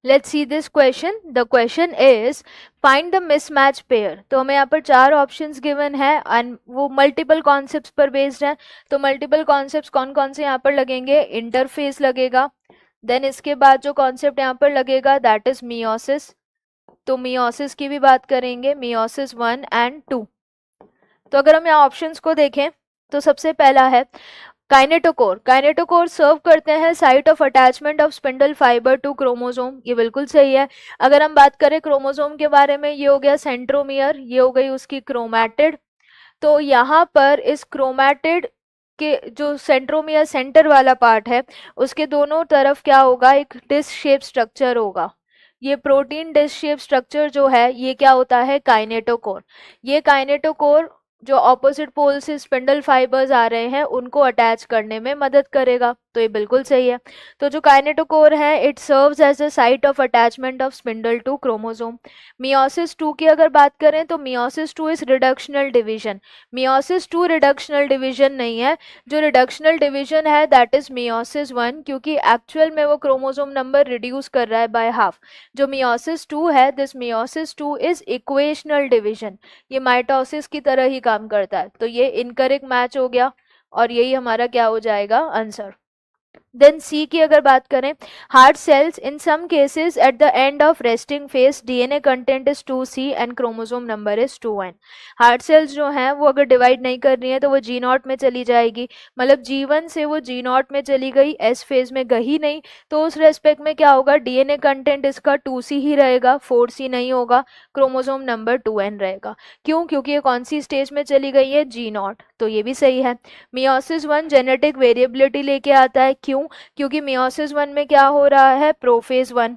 Let's see this question. The question is find the mismatch pair. तो हमें यहाँ पर 4 ऑप्शंस गिवन है एंड वो मल्टीपल कॉन्सेप्ट्स पर बेस्ड है. तो मल्टीपल कॉन्सेप्ट्स कौन कौन से यहाँ पर लगेंगे? इंटरफेस लगेगा, देन इसके बाद जो कॉन्सेप्ट यहाँ पर लगेगा दैट इज मियोसिस. तो मियोसिस की भी बात करेंगे, मियोसिस 1 एंड 2. तो अगर हम यहाँ ऑप्शंस को देखें तो सबसे पहला है काइनेटोकोर. काइनेटोकोर सर्व करते हैं site of attachment of spindle fibre to chromosome. ये बिल्कुल सही है. अगर हम बात करें क्रोमोसोम के बारे में, ये हो गया सेंट्रोमियर, ये हो गई उसकी क्रोमैटिड. तो यहाँ पर इस क्रोमैटिड के जो सेंट्रोमियर सेंटर वाला पार्ट है उसके दोनों तरफ क्या होगा? एक डिस्क शेप स्ट्रक्चर होगा. ये प्रोटीन डिस्क शेप स्ट्रक्चर जो है ये क्या होता है? काइनेटोकोर. ये काइनेटोकोर जो ऑपोजिट पोल से स्पिंडल फाइबर्स आ रहे हैं उनको अटैच करने में मदद करेगा. तो ये बिल्कुल सही है. तो जो काइनेटोकोर है it serves as a site of attachment of spindle to chromosome. Meiosis 2 की अगर बात करें तो meiosis 2 is reductional division. Meiosis 2 reductional division नहीं है. जो रिडक्शनल डिवीजन है दैट इज मियोसिस 1, क्योंकि एक्चुअल में वो क्रोमोसोम नंबर रिड्यूस कर रहा है बाय हाफ. जो मियोसिस 2 है, this meiosis 2 is equational division. ये माइटोसिस की तरह ही काम करता है. तो ये इनकरेक्ट मैच हो गया और यही हमारा क्या हो जाएगा? आंसर. देन सी की अगर बात करें, heart cells in some cases at the end of resting phase DNA content is 2C and chromosome number is 2N. Heart cells जो हैं वो अगर डिवाइड नहीं कर रही है तो वो G0 में चली जाएगी. मतलब G1 से वो G0 में चली गई, एस फेज में गई नहीं. तो उस रेस्पेक्ट में क्या होगा? डीएनए कंटेंट इसका 2C ही रहेगा, 4C नहीं होगा. क्रोमोसोम नंबर 2N रहेगा. क्यों? क्योंकि ये कौन सी स्टेज में चली गई है? G0. तो ये भी सही है. मियोसिस 1 जेनेटिक वेरिएबिलिटी लेके आता है. क्यों? क्योंकि मियोसिस 1 में क्या हो रहा है? प्रोफेज 1.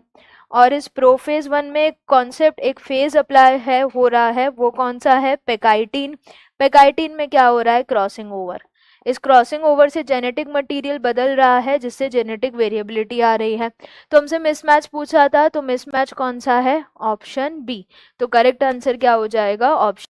और इस प्रोफेज 1 में कॉन्सेप्ट एक फेज अप्लाई है हो रहा है, वो कौन सा है? पेकाइटिन. पेकाइटिन में क्या हो रहा है? Crossing over. इस क्रॉसिंग ओवर से जेनेटिक मटेरियल बदल रहा है जिससे जेनेटिक वेरिएबिलिटी आ रही है. तो हमसे मिसमैच पूछा था, तो मिसमैच कौन सा है? Option B. तो करेक्ट आंसर क्या हो जाएगा? ऑप्शन